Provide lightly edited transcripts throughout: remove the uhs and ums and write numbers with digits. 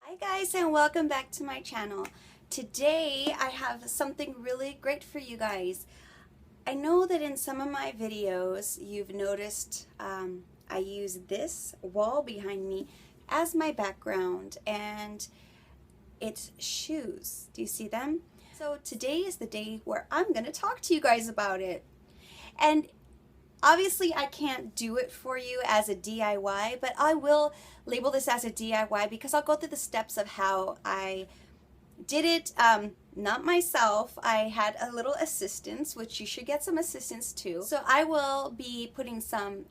Hi guys, and welcome back to my channel. Today I have something really great for you guys. I know that in some of my videos you've noticed I use this wall behind me as my background, and it's shoes. Do you see them? So today is the day where I'm going to talk to you guys about it. And obviously I can't do it for you as a DIY, but I will label this as a DIY because I'll go through the steps of how I did it. Not myself. I had a little assistance, which you should get some assistance too. So I will be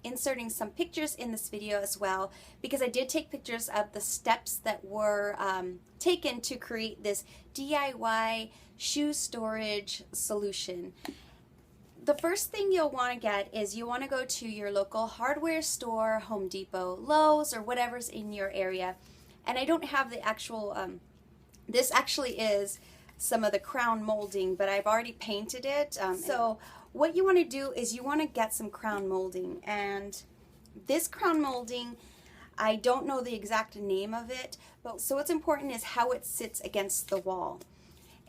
inserting some pictures in this video as well, because I did take pictures of the steps that were taken to create this DIY shoe storage solution. The first thing you'll want to get is you want to go to your local hardware store, Home Depot, Lowe's, or whatever's in your area. And I don't have the actual, this actually is some of the crown molding, but I've already painted it. So what you want to do is you want to get some crown molding. And this crown molding, I don't know the exact name of it, but so what's important is how it sits against the wall.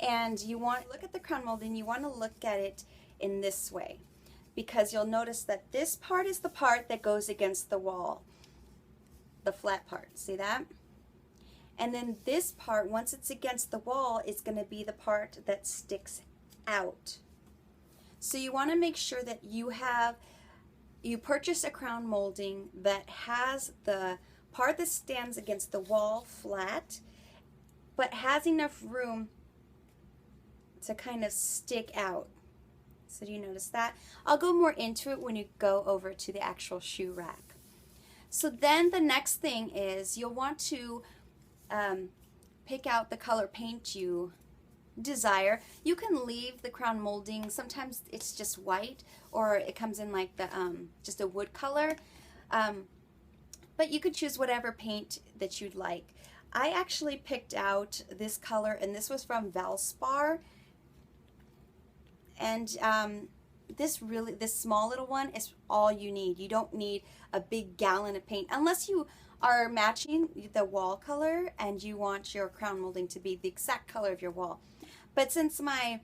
And you want to look at the crown molding, you want to look at it in this way, because you'll notice that this part is the part that goes against the wall, the flat part, see that? And then this part, once it's against the wall, is going to be the part that sticks out. So you want to make sure that you purchase a crown molding that has the part that stands against the wall flat, but has enough room to kind of stick out. So do you notice that? I'll go more into it when you go over to the actual shoe rack. So then the next thing is you'll want to pick out the color paint you desire. You can leave the crown molding. Sometimes it's just white, or it comes in like the just a wood color. But you could choose whatever paint that you'd like. I actually picked out this color, and this was from Valspar. And this small little one is all you need. You don't need a big gallon of paint unless you are matching the wall color and you want your crown molding to be the exact color of your wall. But since my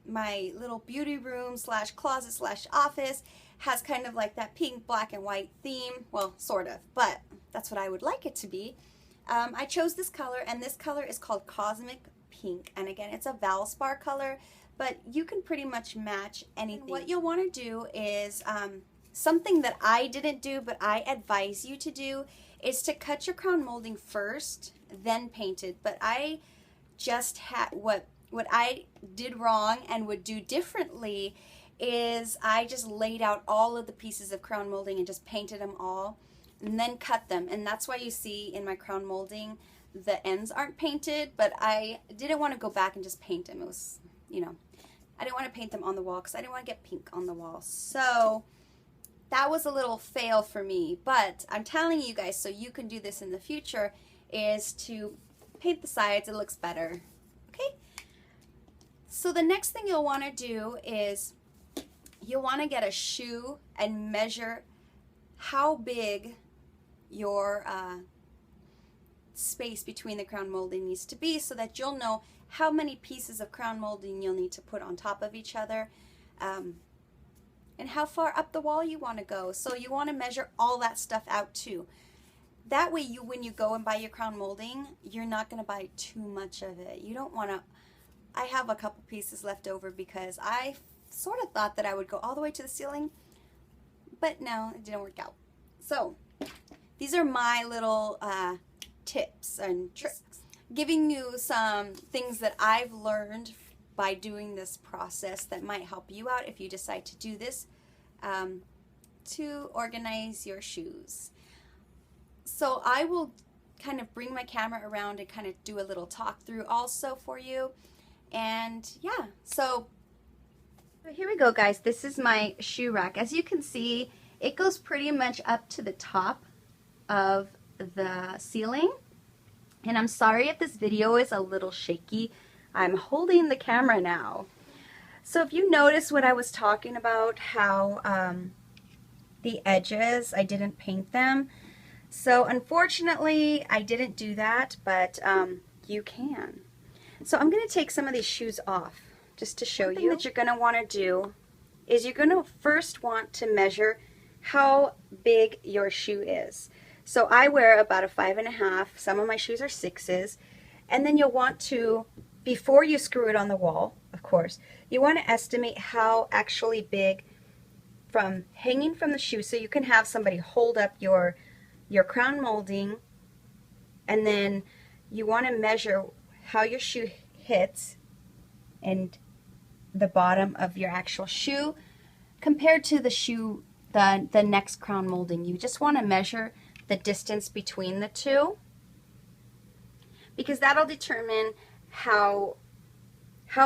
little beauty room slash closet slash office has kind of like that pink, black, and white theme, well, sort of, but that's what I would like it to be. I chose this color, and this color is called Cosmic Pink, and again, it's a Valspar color, but you can pretty much match anything. And what you'll want to do is something that I didn't do, but I advise you to do, is to cut your crown molding first, then paint it. But I just had what I did wrong and would do differently is I just laid out all of the pieces of crown molding and just painted them all and then cut them. And that's why you see in my crown molding the ends aren't painted, but I didn't want to go back and just paint them. It was, you know, I didn't want to paint them on the wall because I didn't want to get pink on the wall. So that was a little fail for me, but I'm telling you guys, so you can do this in the future, is to paint the sides. It looks better. Okay? So the next thing you'll want to do is you'll want to get a shoe and measure how big your space between the crown molding needs to be, so that you'll know how many pieces of crown molding you'll need to put on top of each other, and how far up the wall you want to go. So you want to measure all that stuff out too. That way when you go and buy your crown molding, you're not going to buy too much of it. You don't want to. I have a couple pieces left over because I sort of thought that I would go all the way to the ceiling, but no, it didn't work out. So these are my little tips and tricks, giving you some things that I've learned by doing this process that might help you out if you decide to do this to organize your shoes. So I will kind of bring my camera around and kind of do a little talk through also for you. And yeah, so here we go, guys. This is my shoe rack. As you can see, it goes pretty much up to the top of the ceiling. And I'm sorry if this video is a little shaky. I'm holding the camera now. So if you notice what I was talking about, how the edges, I didn't paint them. So unfortunately, I didn't do that, but you can. So I'm going to take some of these shoes off just to show you. One thing that you're going to want to do is you're going to first want to measure how big your shoe is. So I wear about a 5.5. Some of my shoes are 6s. And then you'll want to, before you screw it on the wall, of course, you want to estimate how actually big from hanging from the shoe, so you can have somebody hold up your crown molding, and then you want to measure how your shoe hits and the bottom of your actual shoe compared to the shoe, the next crown molding. You just want to measure the distance between the two, because that'll determine how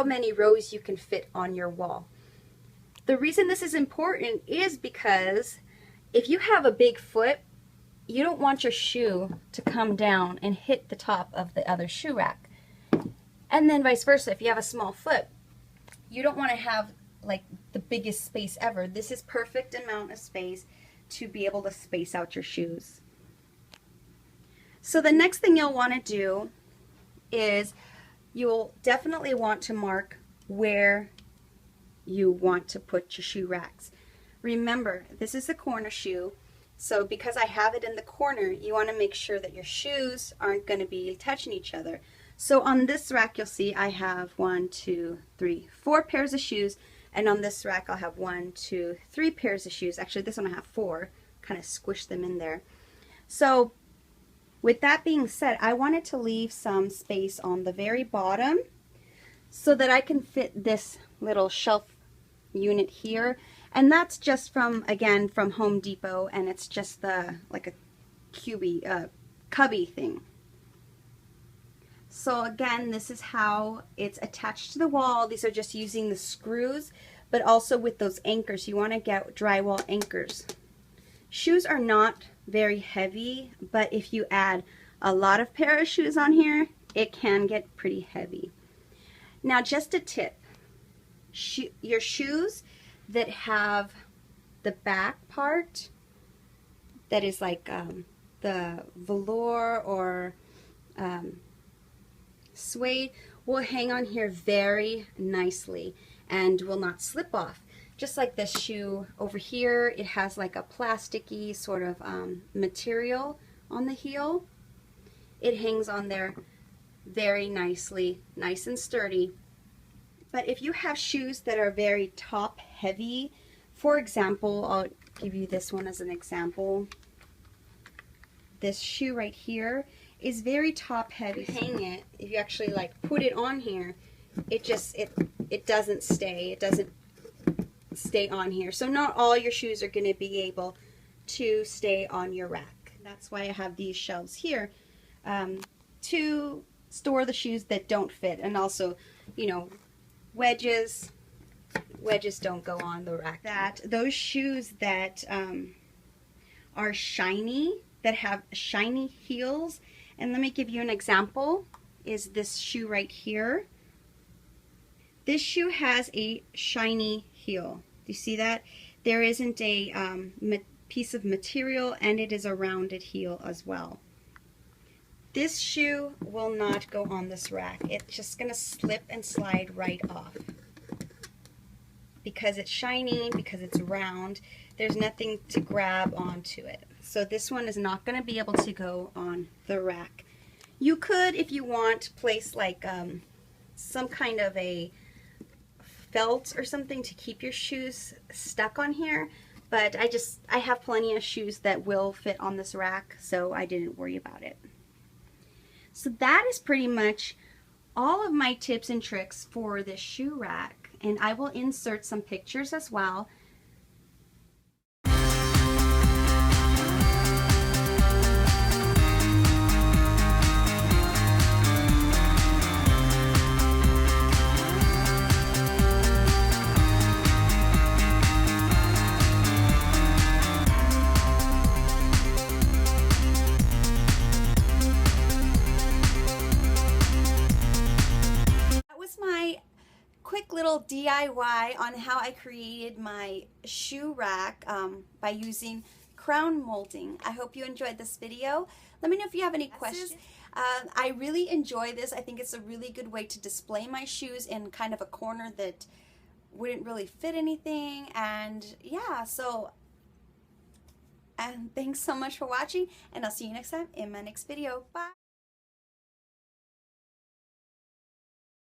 many rows you can fit on your wall. The reason this is important is because if you have a big foot, you don't want your shoe to come down and hit the top of the other shoe rack. And then vice versa, if you have a small foot, you don't want to have like the biggest space ever. This is perfect amount of space to be able to space out your shoes. So the next thing you'll want to do is you'll definitely want to mark where you want to put your shoe racks. Remember, this is a corner shoe, so because I have it in the corner, you want to make sure that your shoes aren't going to be touching each other. So on this rack, you'll see I have 1, 2, 3, 4 pairs of shoes, and on this rack I'll have 1, 2, 3 pairs of shoes. Actually, this one I have 4, kind of squish them in there. So with that being said, I wanted to leave some space on the very bottom so that I can fit this little shelf unit here. And that's just from, again, from Home Depot, and it's just the, like a cubby thing. So again, this is how it's attached to the wall. These are just using the screws, but also with those anchors. You want to get drywall anchors. Shoes are not very heavy, but if you add a lot of pair of shoes on here, it can get pretty heavy. Now, just a tip. Your shoes that have the back part that is like the velour or suede will hang on here very nicely and will not slip off. Just like this shoe over here, it has like a plasticky sort of material on the heel. It hangs on there very nicely, nice and sturdy. But if you have shoes that are very top heavy, for example, I'll give you this one as an example. This shoe right here is very top heavy. Hang it, if you actually like put it on here, it doesn't stay. It doesn't stay on here. So not all your shoes are going to be able to stay on your rack. That's why I have these shelves here to store the shoes that don't fit, and also, you know, wedges don't go on the rack. Those shoes that are shiny, that have shiny heels, and let me give you an example, is this shoe right here. This shoe has a shiny heel. Do you see that? There isn't a piece of material, and it is a rounded heel as well. This shoe will not go on this rack. It's just going to slip and slide right off. Because it's shiny, because it's round, there's nothing to grab onto it. So this one is not going to be able to go on the rack. You could, if you want, place like some kind of a felt or something to keep your shoes stuck on here, but I have plenty of shoes that will fit on this rack, so I didn't worry about it. So that is pretty much all of my tips and tricks for this shoe rack, and I will insert some pictures as well. My quick little DIY on how I created my shoe rack by using crown molding. I hope you enjoyed this video. Let me know if you have any questions. I really enjoy this. I think it's a really good way to display my shoes in kind of a corner that wouldn't really fit anything. And yeah, and thanks so much for watching, and I'll see you next time in my next video. Bye!